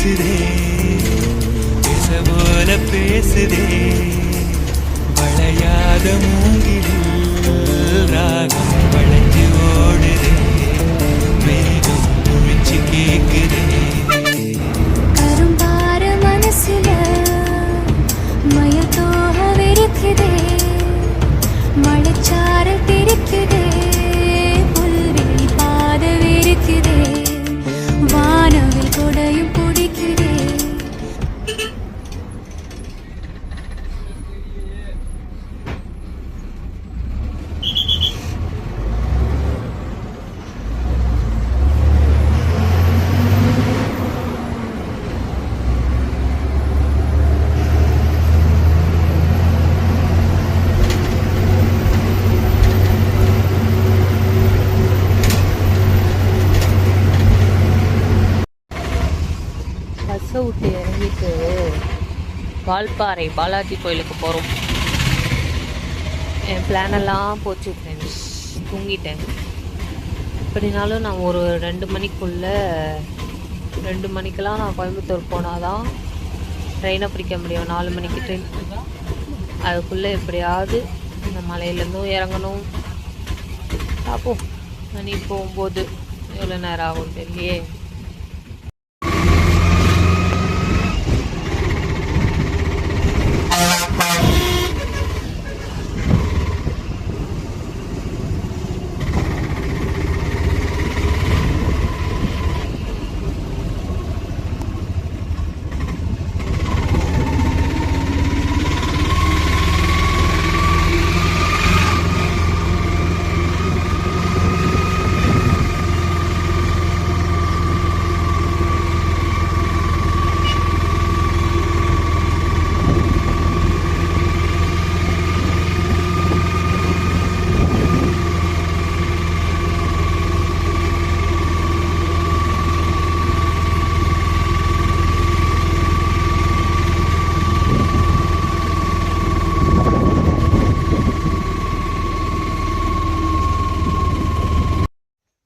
பேசுதே பேச போல பேசுதே வளையாத மூங்கிலில் ராகம் வளைஞ்சு ஓடுதே மேகம் முழிச்சு கேக்குதே கரும்பார மனசுல மயத்தோக வெறுக்குதே மழைச்சாரல் தெரிக்குதே புல்வெளி பாத வெறுக்குதே வானவில் கொடையும் பிடிக்குதே பஸ்ஸை விட்டு இறங்கிட்டு வால்பாறை பாலாஜி கோயிலுக்கு போகிறோம். என் பிளானெல்லாம் போச்சு ஃப்ரெண்ட்ஸ், தூங்கிட்டேன். எப்படினாலும் நான் ஒரு 2 மணிக்கெல்லாம் நான் கோயம்புத்தூர் போனால் தான் ட்ரெயினை பிடிக்க முடியும். 4 மணிக்கு ட்ரெயின். அதுக்குள்ளே எப்படியாவது இந்த மலையிலேருந்தும் இறங்கணும். பார்ப்போம். மணி போகும்போது எவ்வளோ நேரம் ஆகும் தெரியலையே.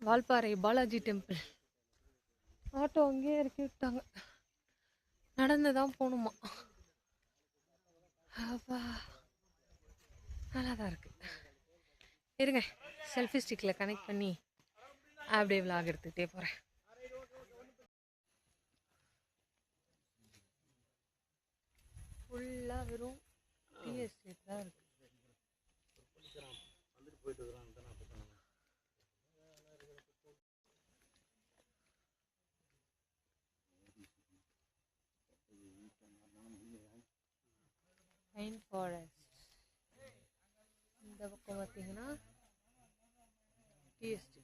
வால்பாறை பாலாஜி டெம்பிள். ஆட்டோ அங்கேயே இறக்கி விட்டாங்க. நடந்து தான் போகணுமா. அப்பா நல்லா தான் இருக்கு. இருங்க, செல்ஃபி ஸ்டிக்கில் கனெக்ட் பண்ணி அப்படியே விலாக் எடுத்துக்கிட்டே போகிறேன். ஃபுல்லாக வெறும் டீ எஸ்டேட் தான் இருக்கு. Pine forest. இந்த பக்கம் பார்த்தீங்கன்னா tea estate.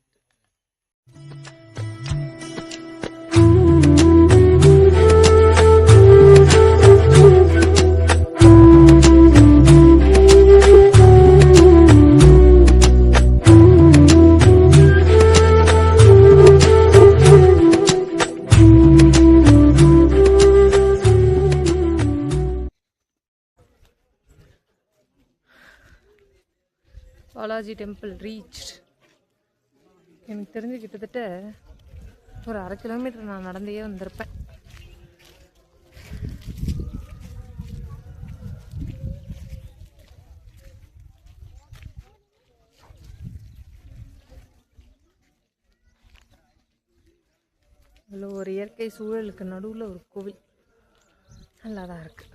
Balaji temple reach. எனக்கு தெரிஞ்சு கிட்டத்தட்ட ஒரு 1/2 கிலோமீட்டர் நான் நடந்தே வந்திருப்பேன். இவ்வளோ ஒரு இயற்கை சூழலுக்கு நடுவில் ஒரு கோவில் நல்லா தான் இருக்கு.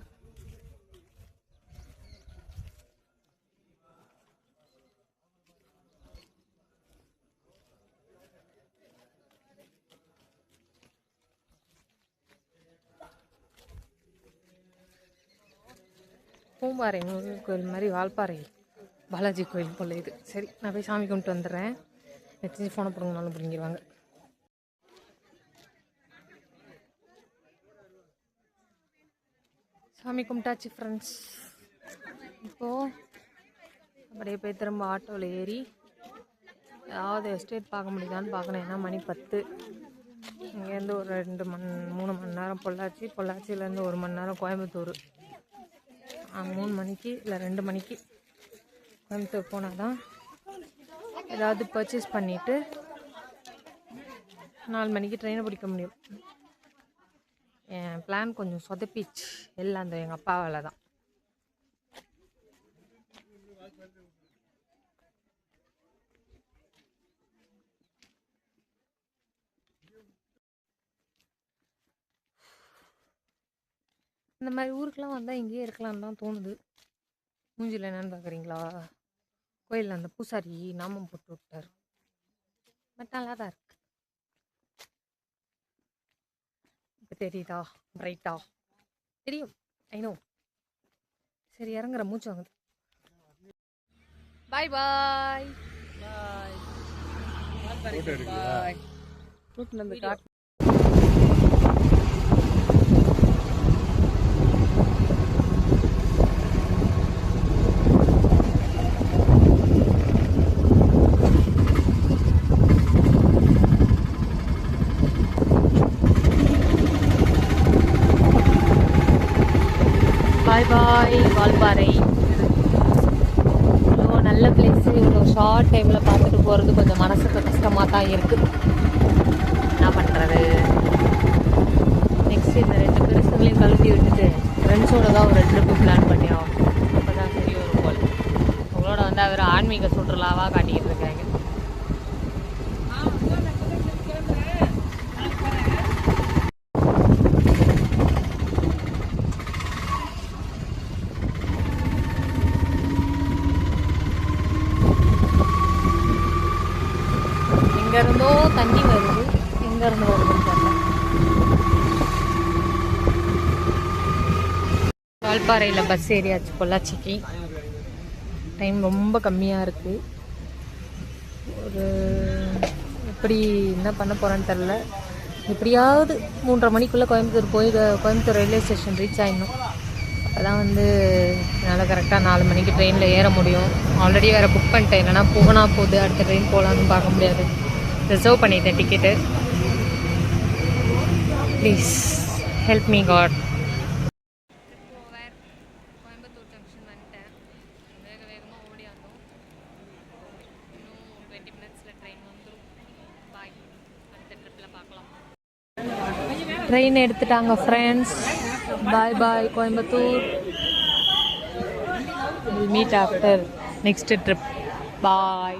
பூம்பாறை முருகன் கோயில் மாதிரி வால்பாறை பாலாஜி கோயில் போல் இது. சரி, நான் போய் சாமி கும்பிட்டு வந்துடுறேன். நெக்ஸ்ட் ஃபோனை பிடுங்கினாலும் பிடுங்கிடுவாங்க. சாமி கும்பிட்டாச்சு ஃப்ரெண்ட்ஸ். இப்போது அப்படியே போய் திரும்ப ஆட்டோவில் ஏறி ஏதாவது எஸ்டேட் பார்க்க முடியுதான்னு பார்க்கணும். ஏன்னா மணி 10. இங்கேருந்து ஒரு 3 மணி நேரம் பொள்ளாச்சி, பொள்ளாச்சியிலேருந்து 1 மணி நேரம் கோயம்புத்தூர். 3 மணிக்கு இல்லை 2 மணிக்கு கோயம்புத்தூர் போனால் தான் ஏதாவது பர்ச்சேஸ் பண்ணிவிட்டு 4 மணிக்கு ட்ரெயினை பிடிக்க முடியும். என் பிளான் கொஞ்சம் சொதப்பிச்சு. எல்லாம் அந்த எங்கள் அப்பா வேலை தான். இந்த மாதிரி ஊருக்கெலாம் வந்தால் இங்கேயே இருக்கலான்னு தான் தோணுது. மூஞ்சில் என்னன்னு பார்க்குறீங்களா? கோயிலில் அந்த பூசாரி நாமம் போட்டு விட்டார். பட் நல்லா தான் இருக்கு. இப்போ தெரியுதா? பிரைட்டா தெரியும். ஐநோ. சரி இறங்குற, மூச்சு வாங்குது. பாய் பாய் பாய். பாய் பாய் வால்பாறை. இவ்வளோ நல்ல பிளேஸு இவ்வளோ ஷார்ட் டைமில் பார்த்துட்டு போகிறது கொஞ்சம் மனசுக்கு கஷ்டமாக தான் இருக்குது. என்ன பண்ணுறது? நெக்ஸ்ட் இந்த 2 பெருசுங்களையும் கழுவி விட்டுட்டு ஃப்ரெண்ட்ஸோட தான் ஒரு ட்ரிப்பு பிளான் பண்ணி ஆகும். அப்போ தான் சரி வரும் போல். உங்களோட வந்து அவர் ஆன்மீக சுற்றுலாவாக காட்டிக்கிட்டு இருக்காங்க. எங்கேருந்தோ தண்ணி வருது, எங்கேருந்து வருதுன்னு தெரியல. வால்பாறையில் பஸ் ஏறியாச்சு பொள்ளாச்சிக்கு. டைம் ரொம்ப கம்மியாக இருக்குது. ஒரு எப்படி என்ன பண்ண போகிறேன்னு தெரில. எப்படியாவது 3:30 மணிக்குள்ளே கோயம்புத்தூர் ரயில்வே ஸ்டேஷன் ரீச் ஆகிடணும். அப்போ தான் வந்து என்னால் கரெக்டாக 4 மணிக்கு ட்ரெயினில் ஏற முடியும். ஆல்ரெடி வேறு புக் பண்ணிட்டேன். இல்லைனா போனால் போகுது, அடுத்த ட்ரெயின் போகலான்னு பார்க்க முடியாது. ரிசர்வ் பண்ணிட்டேன் ticket. Please help me god. Coimbatore junction வந்துட்டேன். வேகமாக ஓடியாந்தோம். இன்னும் 20 மினிட்ஸில் ட்ரெயின் வந்துடும். பாய். அடுத்த ட்ரிப்பில் பார்க்கலாம். ட்ரெயின் எடுத்துட்டாங்க ஃப்ரெண்ட்ஸ். பாய் பாய் Coimbatore. We'll meet after next trip. Bye.